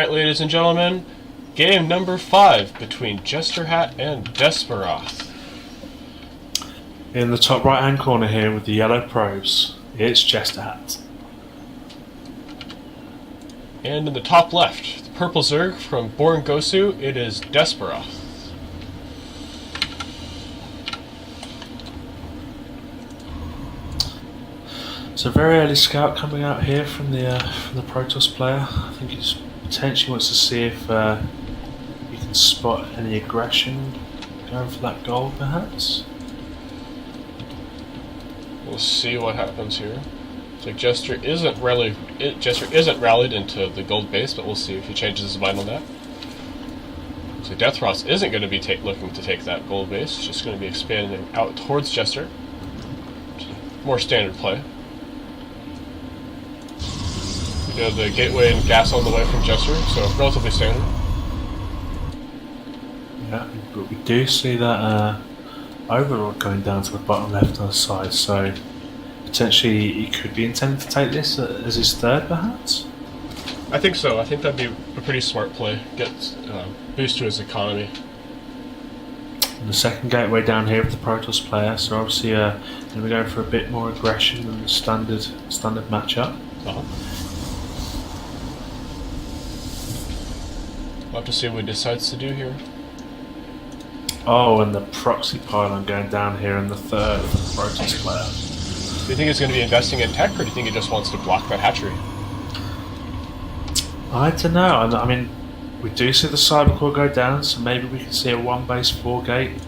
Alright, ladies and gentlemen, game number 5 between Jesterhat and Desperoth. In the top right hand corner here with the yellow probes, it's Jesterhat. And in the top left, the purple Zerg from BornGosu, it is Desperoth. It's a very early scout coming out here from the Protoss player. I think he potentially wants to see if he can spot any aggression going for that gold, perhaps. We'll see what happens here. So Jester isn't rallied into the gold base, but we'll see if he changes his mind on that. So Desperoth isn't going to be looking to take that gold base; it's just going to be expanding out towards Jester. More standard play. You know, the gateway and gas on the way from Jester, so relatively standard. Yeah, but we do see that overlord going down to the bottom left hand side, so potentially he could be intending to take this as his third, perhaps? I think so. I think that'd be a pretty smart play. Get boost to his economy. And the second gateway down here with the Protoss player, so obviously going to be going for a bit more aggression than the standard matchup. We'll have to see what he decides to do here. Oh, and the proxy pylon going down here in the third of the Protoss player. Do you think he's going to be investing in tech, or do you think he just wants to block that hatchery? I don't know. I mean, we do see the cybercore go down, so maybe we can see a 1 base 4 gate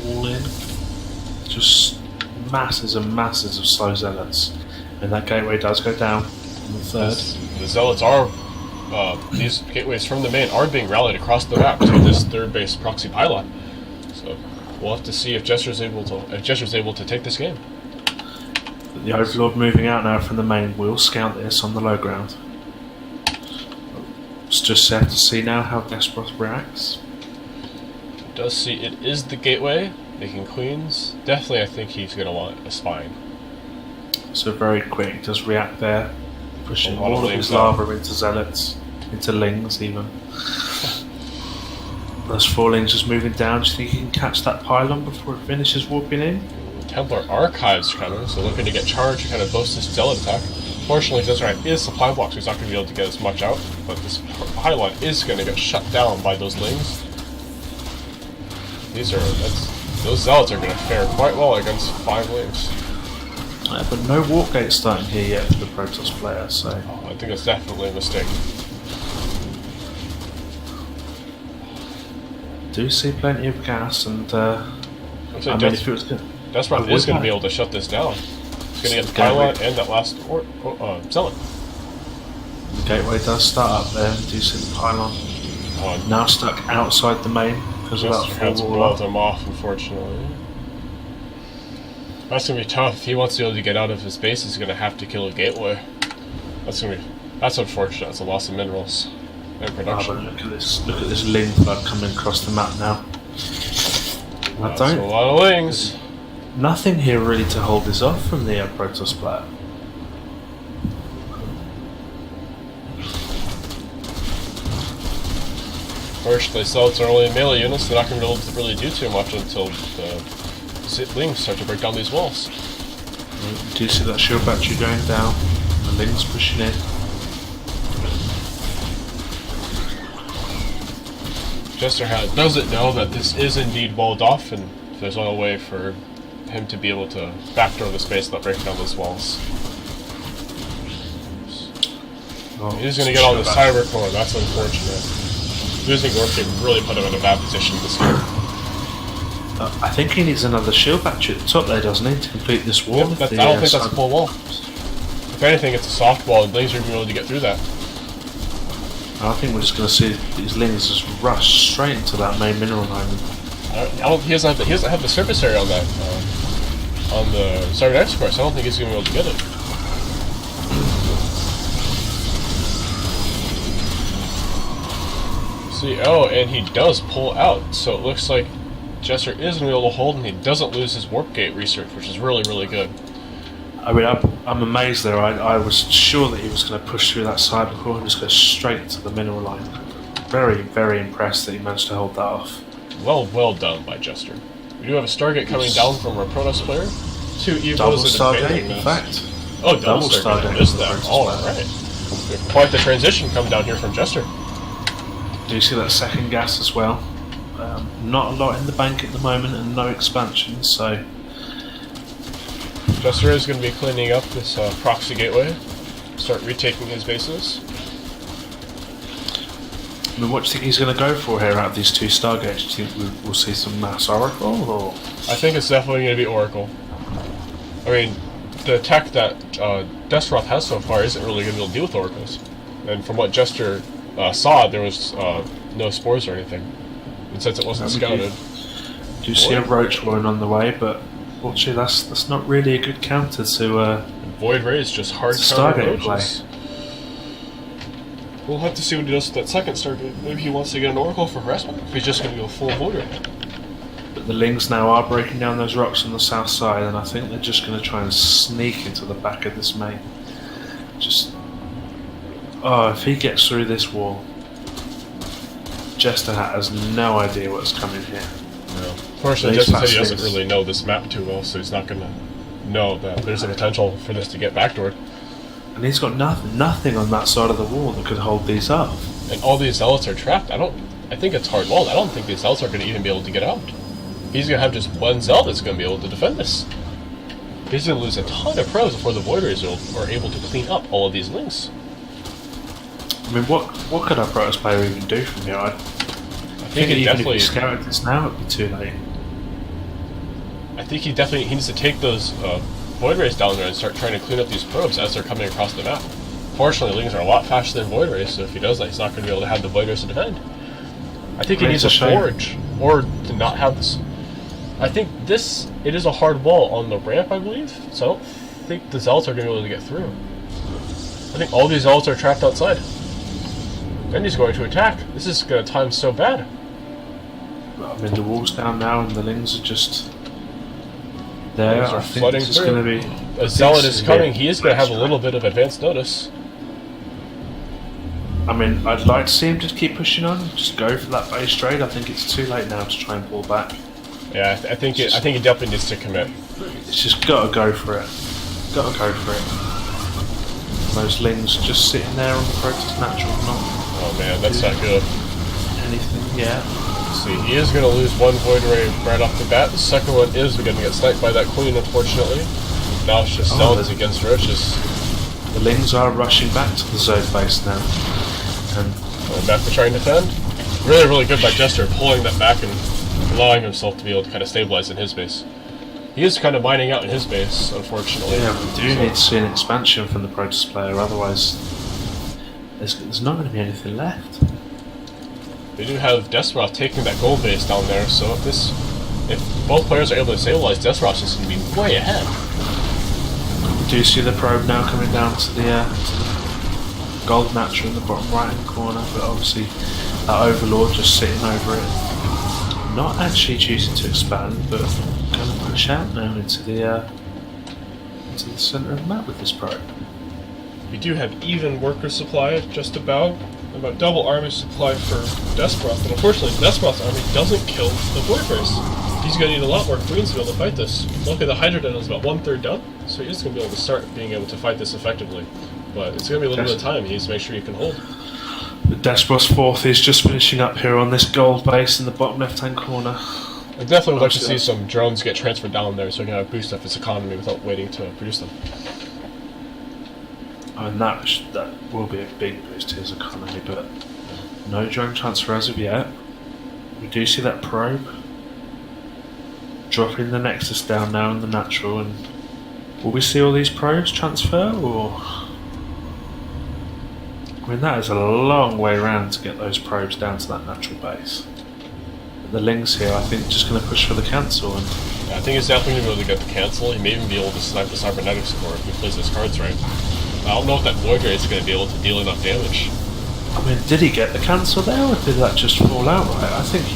all in. Just masses and masses of slow zealots. And that gateway does go down in the third. The zealots are, these gateways from the main are being rallied across the map to this third base proxy pylon. So we'll have to see if Jester's able to take this game. The Overlord moving out now from the main will scout this on the low ground. It's just have to see now how Desperoth reacts. It does see it is the gateway, making queens. Definitely I think he's going to want a spine. So very quick, does react there, pushing all of his lava into zealots, into lings even. Those 4 lings just moving down. Do you think he can catch that pylon before it finishes warping in? Templar Archives coming, so looking to get charged to kind of boost his zealot attack. Fortunately, Desperoth is supply block, so he's not going to be able to get as much out, but this pylon is going to get shut down by those lings. Those zealots are going to fare quite well against 5 lings. But no warp gate starting here yet for the Protoss player, so... I think that's definitely a mistake. Do see plenty of gas, and Desperoth is going to be able to shut this down. He's going to get the pylon and that last zealot. The gateway does start up there, and do see the pylon. Now stuck outside the main because of that Jesterhat's walled him off, unfortunately. That's going to be tough. If he wants to be able to get out of his base, he's going to have to kill a gateway. That's unfortunate. It's a loss of minerals and production. Look at this ling flood coming across the map now. That's a lot of lings. Nothing here really to hold this off from the Protoss player. Unfortunately, zealots are only melee units. They're not going to be able to really do too much until the lings start to break down these walls. Do you see that shield battery going down? The lings pushing in. Jesterhat doesn't know that this is indeed walled off, and there's no way for him to be able to backdoor the space without breaking down those walls. He's going to get on the cyber core. That's unfortunate. Losing Warp Gate really put him in a bad position this game. I think he needs another shield battery at the top there, doesn't he, to complete this wall? Yep, I don't think that's a full wall. If anything, it's a soft wall, and lings are going to be able to get through that. I think we're just going to see these lings just rush straight into that main mineral diamond. He doesn't have the surface area on that on the cybernetics course. I don't think he's going to be able to get it. See, and he does pull out, so it looks like Jester is going to be able to hold, and he doesn't lose his warp gate research, which is really, really good. I mean, I'm amazed there. I was sure that he was going to push through that cybercore and just go straight to the mineral line. Very, very impressed that he managed to hold that off. Well done by Jester. We do have a Stargate coming down from our Protoss player. 2 Evos Double and Stargate, in fact. Oh, double Stargate. I missed that. Alright. We have quite the transition coming down here from Jester. Do you see that second gas as well? Not a lot in the bank at the moment and no expansion, so... Jester is going to be cleaning up this proxy gateway. Start retaking his bases. I mean, what do you think he's going to go for here out of these 2 Stargates? Do you think we'll see some mass Oracle, or...? I think it's definitely going to be Oracle. I mean, the tech that Desperoth has so far isn't really going to be able to deal with Oracles. And from what Jester saw, there was no spores or anything. And since it wasn't scouted... Do you see a Roach Warren on the way, but fortunately that's not really a good counter to... Void Ray is just hard Stargate play. We'll have to see what he does with that second Stargate. Maybe he wants to get an Oracle for harassment, if he's just going to go full Void Ray. But the Lings now are breaking down those rocks on the south side, and I think they're just going to try and sneak into the back of this main. Just... Oh, if he gets through this wall... Jesterhat has no idea what's coming here. No. Fortunately, Jester said he doesn't really know this map too well, so he's not going to know that there's a potential for this to get backdoored. And he's got nothing on that side of the wall that could hold these up. And all these zealots are trapped. I think it's hard walled. I don't think these zealots are going to even be able to get out. He's going to have just one zealot that's going to be able to defend this. He's going to lose a ton of probes before the Void Rays are able to clean up all of these links. I mean, what could our Protoss player even do from here? I think even if he scouted this now, it'd be too late. I think he needs to take those Void Rays down there and start trying to clean up these probes as they're coming across the map. Fortunately, Lings are a lot faster than Void Rays, so if he does that, he's not going to be able to have the Void Rays to defend. I think he needs a forge, or to not have this. I think it is a hard wall on the ramp, I believe, so I don't think the Zealots are going to be able to get through. I think all these Zealots are trapped outside. Then he's going to attack. This is going to time so bad. I mean, the wall's down now and the Lings are just there. I think this is going to be... A Zealot is coming. He is going to have a little bit of advance notice. I mean, I'd like to see him just keep pushing on, just go for that base trade. I think it's too late now to try and pull back. Yeah, I think he definitely needs to commit. It's just got to go for it. Got to go for it. Those Lings just sitting there on the Protoss natural, not... Oh man, that's not good. Anything, yeah. Let's see, he is going to lose one Void Ray right off the bat. The second one is going to get sniped by that Queen, unfortunately. Now it's just Zealots against Roaches. The Lings are rushing back to the Zode base now. And back to trying to defend. Really, really good by Jester, pulling that back and allowing himself to be able to kind of stabilize in his base. He is kind of mining out in his base, unfortunately. Yeah, we do need to see an expansion from the Protoss player, otherwise there's not going to be anything left. They do have Desperoth taking that gold base down there, so if both players are able to stabilize, Desperoth is going to be way ahead. Do you see the probe now coming down to the gold natural in the bottom right hand corner, but obviously that Overlord just sitting over it. Not actually choosing to expand, but going to push out now into the centre of the map with this probe. We do have even worker supply, just about double army supply for Desperoth, but unfortunately Desperoth's army doesn't kill the Void Rays. He's going to need a lot more Queens to be able to fight this. Luckily the Hydra Den is about 1/3 done, so he is going to be able to start being able to fight this effectively. But it's going to be a little bit of time. He needs to make sure he can hold. The Desperoth's 4th is just finishing up here on this gold base in the bottom left-hand corner. I definitely would like to see some drones get transferred down there so we can have a boost up its economy without waiting to produce them. And that will be a big boost to his economy, but no drone transfer as of yet. We do see that probe dropping the Nexus down now in the natural, and will we see all these probes transfer, or... I mean, that is a long way around to get those probes down to that natural base. But the Lings here, I think, just going to push for the cancel. And yeah, I think he's definitely going to be able to get the cancel. He may even be able to snipe the cybernetics score if he plays his cards right. I don't know if that Void Ray is going to be able to deal enough damage. I mean, did he get the cancel there, or did that just fall out right?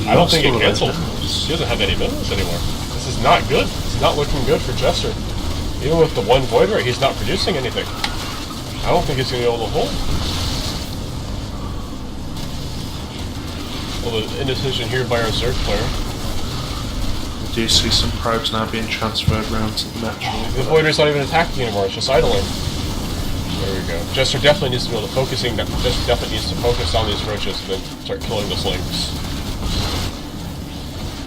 I don't think it cancelled. He doesn't have any minerals anymore. This is not good. It's not looking good for Jester. Even with the one Void Ray, he's not producing anything. I don't think he's going to be able to hold. Well, the indecision here by our Zerg player. We do see some probes now being transferred around to the natural. The Void Ray's not even attacking anymore, it's just idling. There we go. Jester definitely needs to be able to focus on these roaches and then start killing the slinks.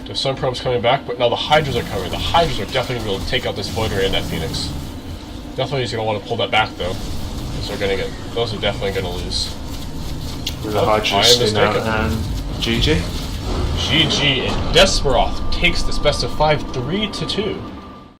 There's some probes coming back, but now the Hydras are coming. The Hydras are definitely going to be able to take out this Void Ray and that Feniks. Definitely he's going to want to pull that back though. Those are definitely going to lose. With the Hydras in out and GG. GG, and Desperoth takes this best of 5 3-2.